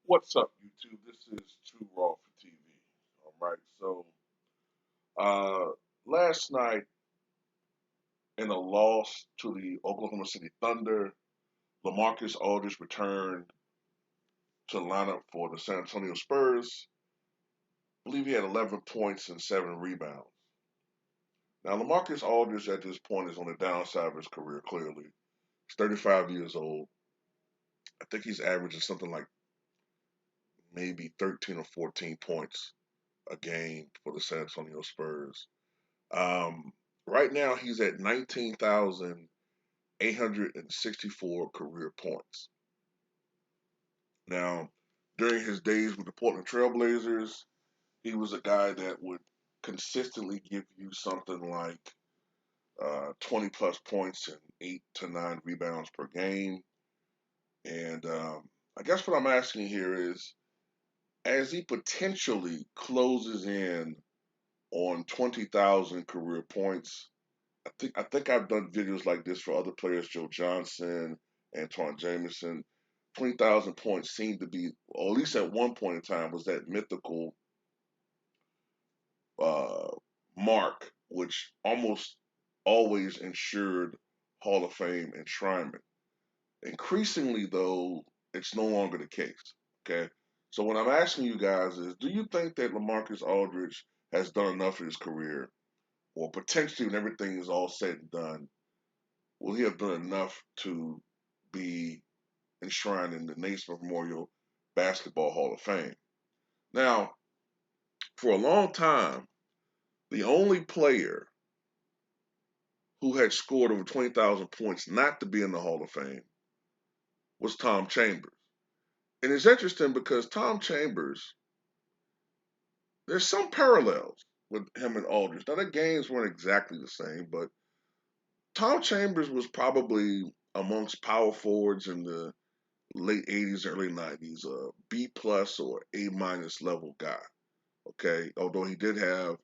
What's up, YouTube? This is Too Raw for TV. All right. Uh, Last night in a loss to the Oklahoma City Thunder, Lamarcus Aldridge returned to the lineup for the San Antonio Spurs. I believe he had 11 points and 7 rebounds. Now, Lamarcus Aldridge at this point is on the downside of his career, clearly. He's 35 years old. I think he's averaging something like maybe 13 or 14 points a game for the San Antonio Spurs. Um, right now, he's at 19,864 career points. Now, during his days with the Portland Trailblazers, he was a guy that would consistently give you something like 20 plus points and 8 to 9 rebounds per game. And I guess what I'm asking here is, as he potentially closes in on 20,000 career points, I think I've done videos like this for other players, Joe Johnson, Antoine Jameson. 20,000 points seemed to be, or at least at one point in time, was that mythical uh, mark, which almost always ensured Hall of Fame enshrinement. Increasingly, though, it's no longer the case. Okay, so what I'm asking you guys is, do you think that Lamarcus Aldridge has done enough in his career, or potentially when everything is all said and done, will he have done enough to be enshrined in the Naismith Memorial Basketball Hall of Fame? Now, for a long time, the only player who had scored over 20,000 points not to be in the Hall of Fame was Tom Chambers. And it's interesting because Tom Chambers, there's some parallels with him and Aldridge. Now, their games weren't exactly the same, but Tom Chambers was probably amongst power forwards in the late 80s, early 90s, a B plus or A minus level guy. Okay, although he did have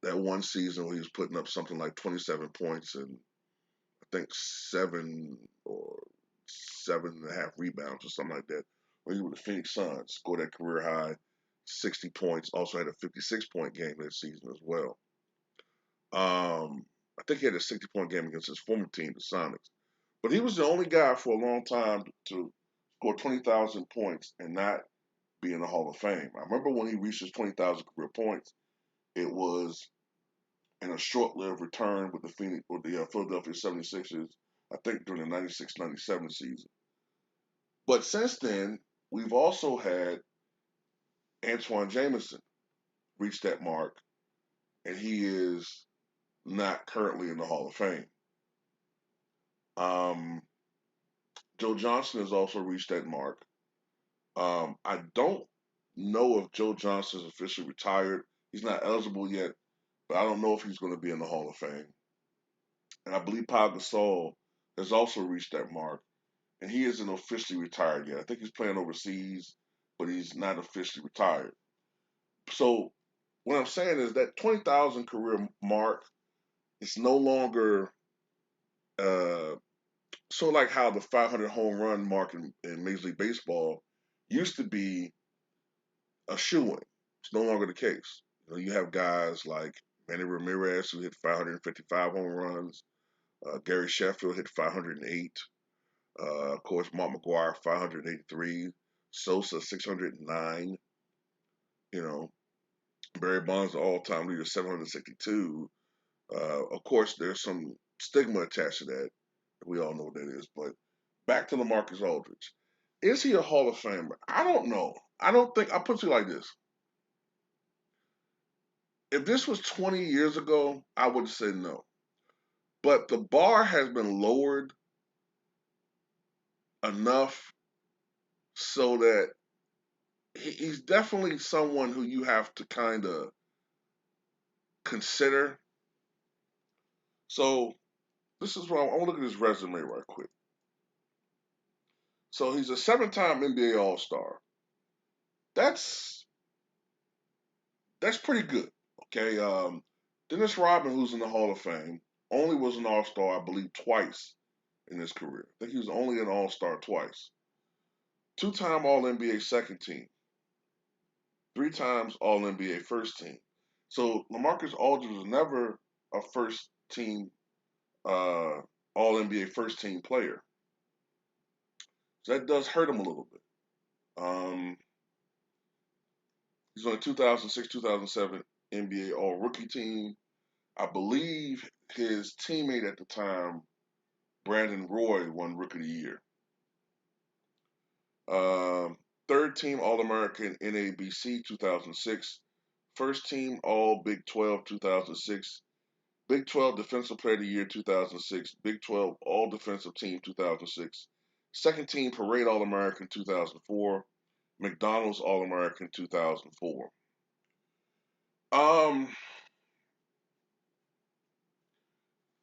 that one season where he was putting up something like 27 points and I think 7 or 7.5 rebounds or something like that. When he was with the Phoenix Suns, scored that career high 60 points. Also had a 56-point game that season as well. I think he had a 60-point game against his former team, the Sonics. But he was the only guy for a long time to score 20,000 points and not be in the Hall of Fame. I remember when he reached his 20,000 career points, it was in a short-lived return with the Philadelphia 76ers, I think during the 96-97 season. But since then, we've also had Antoine Jameson reach that mark, and he is not currently in the Hall of Fame. Um, Joe Johnson has also reached that mark. I don't know if Joe Johnson's officially retired. He's not eligible yet, but I don't know if he's going to be in the Hall of Fame. And I believe Pau Gasol has also reached that mark, and he isn't officially retired yet. I think he's playing overseas, but he's not officially retired. So what I'm saying is that 20,000 career mark is no longer uh, so like how the 500 home run mark in Major League Baseball used to be a shoe-in. It's no longer the case. You have guys like Manny Ramirez who hit 555 home runs. Gary Sheffield hit 508. Of course, Mark McGwire 583. Sosa 609. You know, Barry Bonds, the all-time leader, 762. Of course, there's some stigma attached to that. We all know what that is. But back to Lamarcus Aldridge. Is he a Hall of Famer? I don't know. I don't think. I'll put it like this. If this was 20 years ago, I would say no. But the bar has been lowered enough so that he's definitely someone who you have to kind of consider. So this is what I want to look at his resume right quick. So he's a 7-time NBA All-Star. That's pretty good. Okay. Dennis Rodman, who's in the Hall of Fame, only was an All-Star, I believe, twice in his career. I think he was only an All-Star twice. two-time All-NBA second team, three times All-NBA first team. So Lamarcus Aldridge was never a first team All-NBA first team player. So that does hurt him a little bit. He's on the 2006-2007 NBA All-Rookie team. I believe his teammate at the time, Brandon Roy, won Rookie of the Year. Third team All-American NABC 2006. First team All Big 12 2006. Big 12 Defensive Player of the Year 2006. Big 12 All Defensive Team 2006. Second team Parade All-American 2004. McDonald's All-American 2004.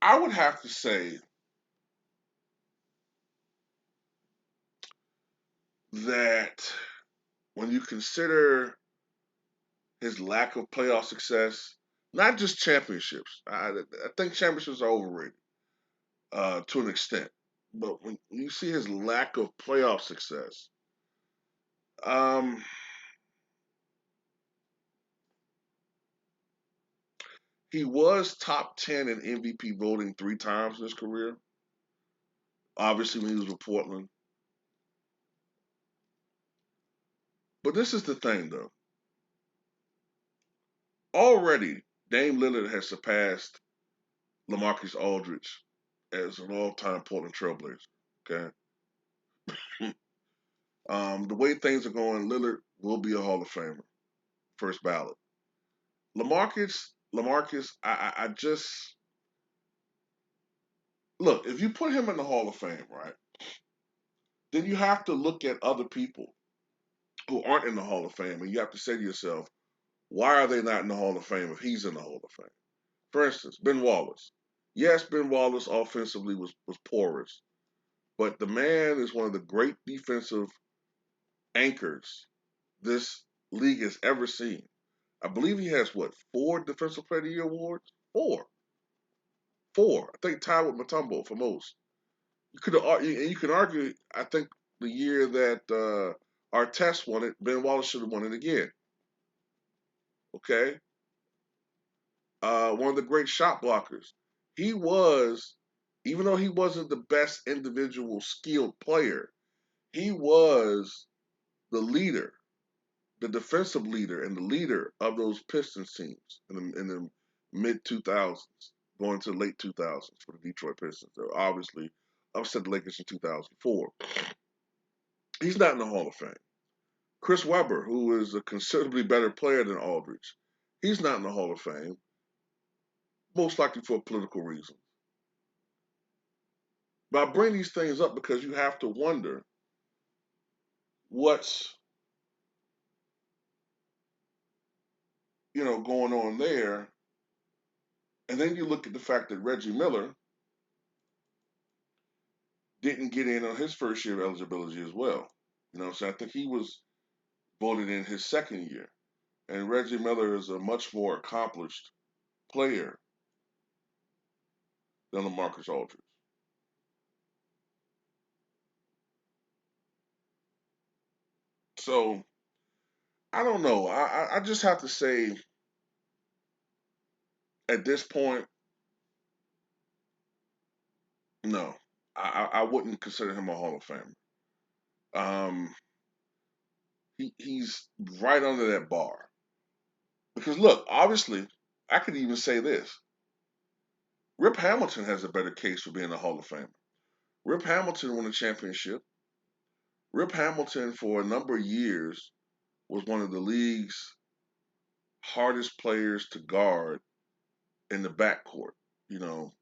I would have to say that when you consider his lack of playoff success, not just championships. I think championships are overrated to an extent. But when you see his lack of playoff success, um, he was top 10 in MVP voting three times in his career. Obviously, when he was with Portland. But this is the thing, though. Already, Dame Lillard has surpassed Lamarcus Aldridge as an all-time Portland Trailblazer. Okay. The way things are going, Lillard will be a Hall of Famer, first ballot. Lamarcus, I just look. If you put him in the Hall of Fame, right, then you have to look at other people who aren't in the Hall of Fame, and you have to say to yourself, why are they not in the Hall of Fame if he's in the Hall of Fame? For instance, Ben Wallace. Yes, Ben Wallace offensively was porous, but the man is one of the great defensive anchors this league has ever seen. I believe he has what, 4 Defensive Player of the Year awards? Four. I think tied with Mutombo for most. You can argue. I think the year that Artest won it, Ben Wallace should have won it again. Okay, one of the great shot blockers. He was, even though he wasn't the best individual skilled player, he was the leader, the defensive leader, and the leader of those Pistons teams in the mid 2000s, going to the late 2000s for the Detroit Pistons. They obviously upset the Lakers in 2004. He's not in the Hall of Fame. Chris Webber, who is a considerably better player than Aldridge, he's not in the Hall of Fame, most likely for political reasons. But I bring these things up because you have to wonder what's going on there. And then you look at the fact that Reggie Miller didn't get in on his first year of eligibility as well. So I think he was voted in his second year. And Reggie Miller is a much more accomplished player than Lamarcus Aldridge. So I don't know. I just have to say at this point, no. I wouldn't consider him a Hall of Famer. He's right under that bar. Because look, obviously, I could even say this. Rip Hamilton has a better case for being a Hall of Famer. Rip Hamilton won a championship. Rip Hamilton, for a number of years, was one of the league's hardest players to guard in the backcourt. You know,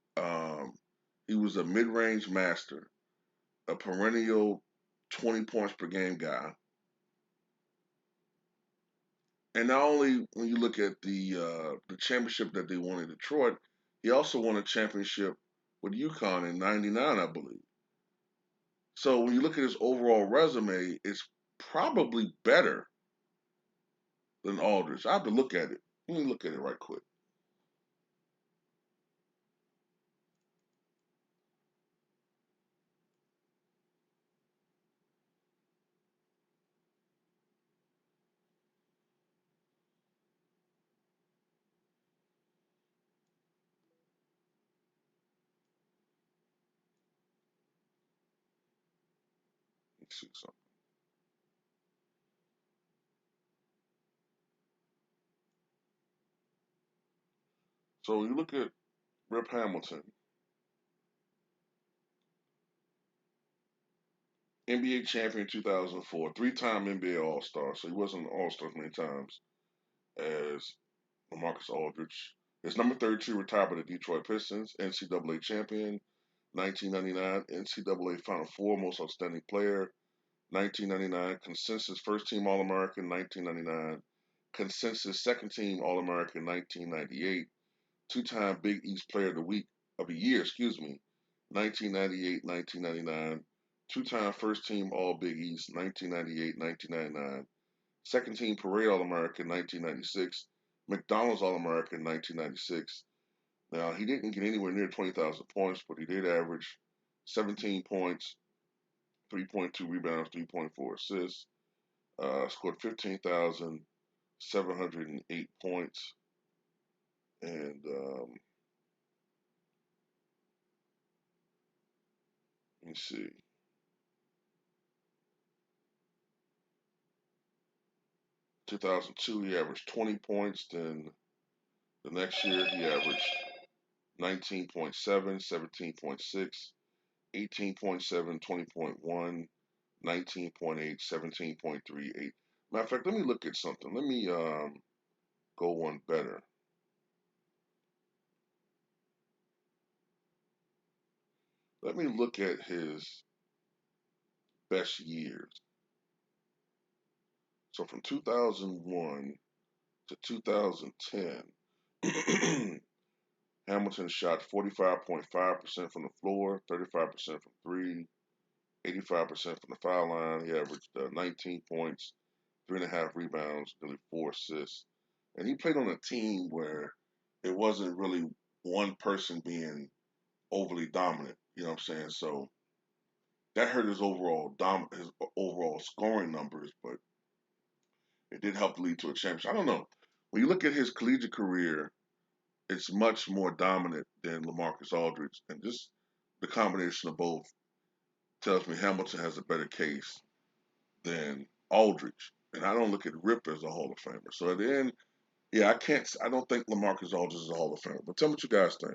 he was a mid-range master, a perennial 20 points per game guy. And not only when you look at the championship that they won in Detroit, he also won a championship with UConn in '99, I believe. So when you look at his overall resume, it's probably better than Aldridge. I have to look at it. Let me look at it right quick. see something. So when you look at Rip Hamilton, NBA champion 2004, three-time NBA All-Star. So he wasn't an All-Star as many times as Lamarcus Aldridge. His number 32 retired by the Detroit Pistons, NCAA champion, 1999, NCAA Final Four Most Outstanding Player, 1999, consensus First Team All-American, 1999, consensus Second Team All-American, 1998, two-time Big East Player of the Year, 1998, 1999, two-time First Team All Big East, 1998, 1999, Second Team Parade All-American, 1996, McDonald's All-American, 1996. Now, he didn't get anywhere near 20,000 points, but he did average 17 points, 3.2 rebounds, 3.4 assists, scored 15,708 points, and let me see. 2002, he averaged 20 points. Then the next year, he averaged 19.7, 17.6, 18.7, 20.1, 19.8, 17.38. Matter of fact, let me look at something. Let me go one better. Let me look at his best years. So from 2001 to 2010, Hamilton shot 45.5% from the floor, 35% from three, 85% from the foul line. He averaged 19 points, 3.5 rebounds, nearly 4 assists. And he played on a team where it wasn't really one person being overly dominant. You know what I'm saying? So that hurt his overall scoring numbers, but it did help to lead to a championship. I don't know. When you look at his collegiate career, it's much more dominant than Lamarcus Aldridge, and just the combination of both tells me Hamilton has a better case than Aldridge. And I don't look at Rip as a Hall of Famer. So at the end, yeah, I don't think Lamarcus Aldridge is a Hall of Famer. But tell me what you guys think.